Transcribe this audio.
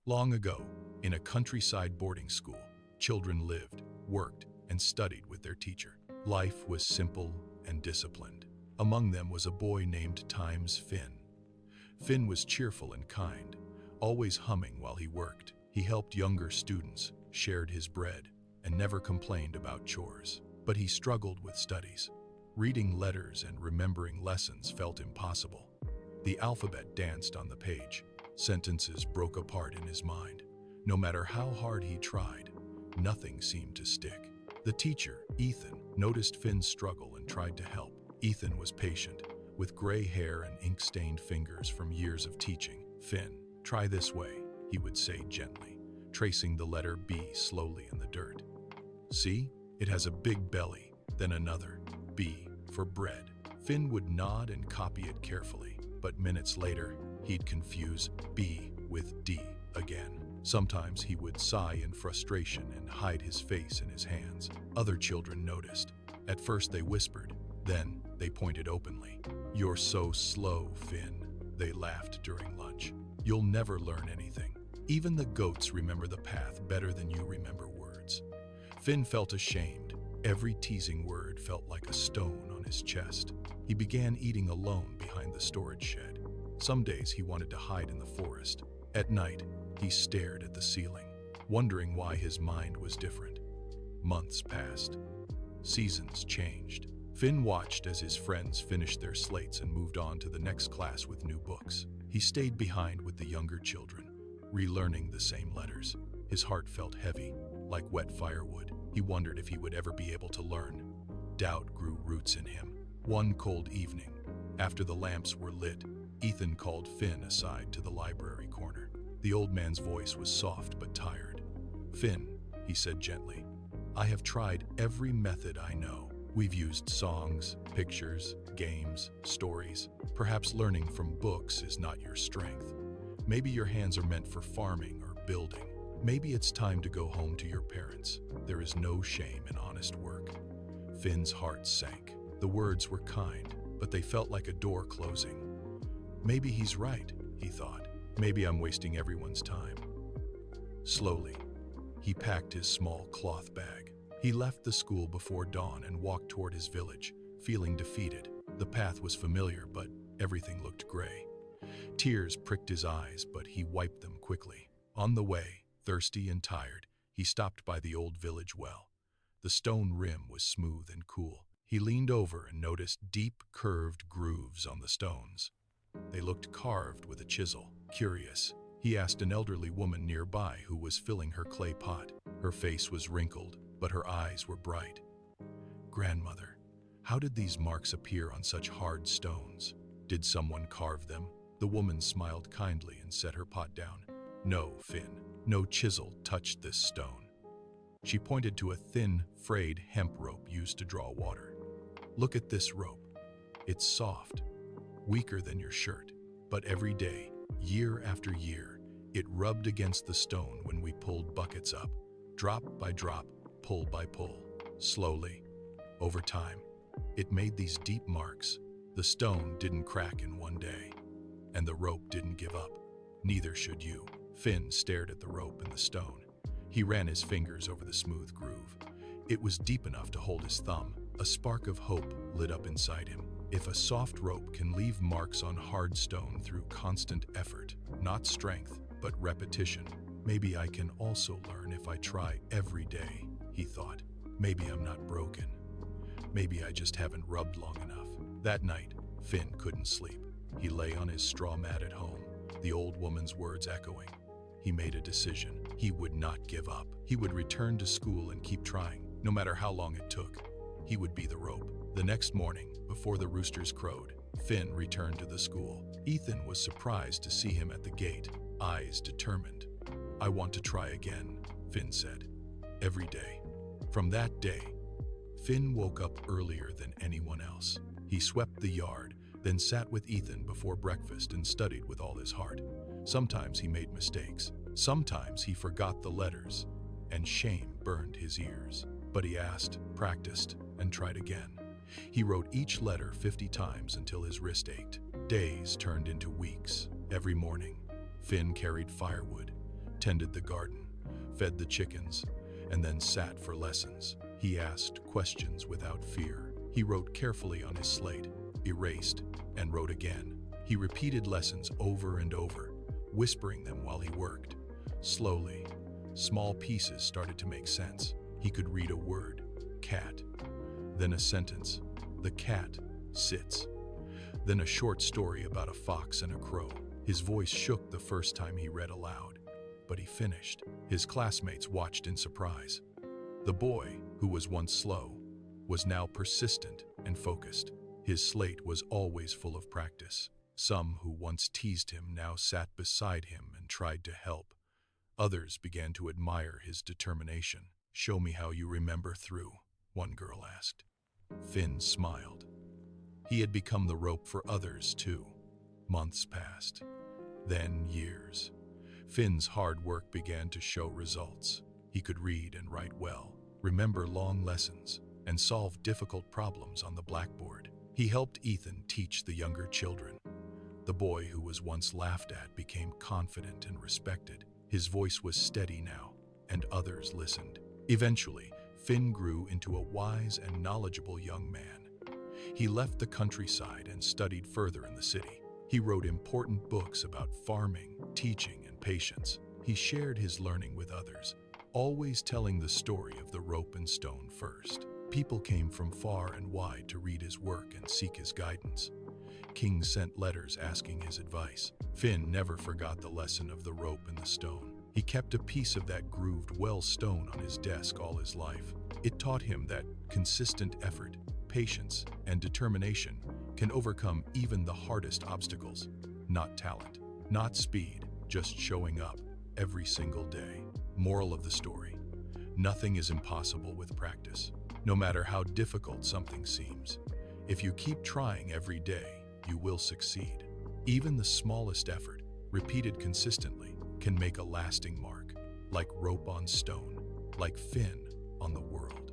Long ago, in a countryside boarding school, children lived, worked, and studied with their teacher. Life was simple and disciplined. Among them was a boy named Finn. Finn was cheerful and kind, always humming while he worked. He helped younger students, shared his bread, and never complained about chores. But he struggled with studies. Reading letters and remembering lessons felt impossible. The alphabet danced on the page. Sentences broke apart in his mind. No matter how hard he tried, nothing seemed to stick. The teacher, Ethan, noticed Finn's struggle and tried to help. Ethan was patient, with gray hair and ink-stained fingers from years of teaching. "Finn, try this way," he would say gently, tracing the letter B slowly in the dirt. "See, it has a big belly," then another, B for bread. Finn would nod and copy it carefully, but minutes later, he'd confuse B with D again. Sometimes he would sigh in frustration and hide his face in his hands. Other children noticed. At first they whispered, then they pointed openly. "You're so slow, Finn," they laughed during lunch. "You'll never learn anything. Even the goats remember the path better than you remember words." Finn felt ashamed. Every teasing word felt like a stone on his chest. He began eating alone behind the storage shed. Some days he wanted to hide in the forest. At night, he stared at the ceiling, wondering why his mind was different. Months passed. Seasons changed. Finn watched as his friends finished their slates and moved on to the next class with new books. He stayed behind with the younger children, relearning the same letters. His heart felt heavy, like wet firewood. He wondered if he would ever be able to learn. Doubt grew roots in him. One cold evening, after the lamps were lit, Ethan called Finn aside to the library corner. The old man's voice was soft but tired. "Finn," he said gently, "I have tried every method I know. We've used songs, pictures, games, stories. Perhaps learning from books is not your strength. Maybe your hands are meant for farming or building. Maybe it's time to go home to your parents. There is no shame in honest work." Finn's heart sank. The words were kind, but they felt like a door closing. "Maybe he's right," he thought. "Maybe I'm wasting everyone's time." Slowly, he packed his small cloth bag. He left the school before dawn and walked toward his village, feeling defeated. The path was familiar, but everything looked gray. Tears pricked his eyes, but he wiped them quickly. On the way, thirsty and tired, he stopped by the old village well. The stone rim was smooth and cool. He leaned over and noticed deep, curved grooves on the stones. They looked carved with a chisel. Curious, he asked an elderly woman nearby who was filling her clay pot. Her face was wrinkled, but her eyes were bright. "Grandmother, how did these marks appear on such hard stones? Did someone carve them?" The woman smiled kindly and set her pot down. "No, Finn, no chisel touched this stone." She pointed to a thin, frayed hemp rope used to draw water. "Look at this rope. It's soft, weaker than your shirt, but every day, year after year, it rubbed against the stone when we pulled buckets up, drop by drop, pull by pull. Slowly, over time, it made these deep marks. The stone didn't crack in one day, and the rope didn't give up. Neither should you." Finn stared at the rope and the stone. He ran his fingers over the smooth groove. It was deep enough to hold his thumb. A spark of hope lit up inside him. If a soft rope can leave marks on hard stone through constant effort, not strength, but repetition, maybe I can also learn if I try every day, he thought. Maybe I'm not broken. Maybe I just haven't rubbed long enough. That night, Finn couldn't sleep. He lay on his straw mat at home, the old woman's words echoing. He made a decision. He would not give up. He would return to school and keep trying, no matter how long it took. He would be the rope. The next morning, before the roosters crowed, Finn returned to the school. Ethan was surprised to see him at the gate, eyes determined. "I want to try again," Finn said. Every day. From that day, Finn woke up earlier than anyone else. He swept the yard, then sat with Ethan before breakfast and studied with all his heart. Sometimes he made mistakes. Sometimes he forgot the letters, and shame burned his ears. But he asked, practiced, and tried again. He wrote each letter 50 times until his wrist ached. Days turned into weeks. Every morning, Finn carried firewood, tended the garden, fed the chickens, and then sat for lessons. He asked questions without fear. He wrote carefully on his slate, erased, and wrote again. He repeated lessons over and over, whispering them while he worked. Slowly, small pieces started to make sense. He could read a word, cat, then a sentence, the cat sits, then a short story about a fox and a crow. His voice shook the first time he read aloud, but he finished. His classmates watched in surprise. The boy, who was once slow, was now persistent and focused. His slate was always full of practice. Some who once teased him now sat beside him and tried to help. Others began to admire his determination. "Show me how you remember through," one girl asked. Finn smiled. He had become the rope for others too. Months passed, then years. Finn's hard work began to show results. He could read and write well, remember long lessons, and solve difficult problems on the blackboard. He helped Ethan teach the younger children. The boy who was once laughed at became confident and respected. His voice was steady now, and others listened. Eventually, Finn grew into a wise and knowledgeable young man. He left the countryside and studied further in the city. He wrote important books about farming, teaching, and patience. He shared his learning with others, always telling the story of the rope and stone first. People came from far and wide to read his work and seek his guidance. Kings sent letters asking his advice. Finn never forgot the lesson of the rope and the stone. He kept a piece of that grooved well stone on his desk all his life. It taught him that consistent effort, patience, and determination can overcome even the hardest obstacles. Not talent, not speed, just showing up every single day. Moral of the story: nothing is impossible with practice. No matter how difficult something seems, if you keep trying every day, you will succeed. Even the smallest effort, repeated consistently, can make a lasting mark, like rope on stone, like Finn on the world.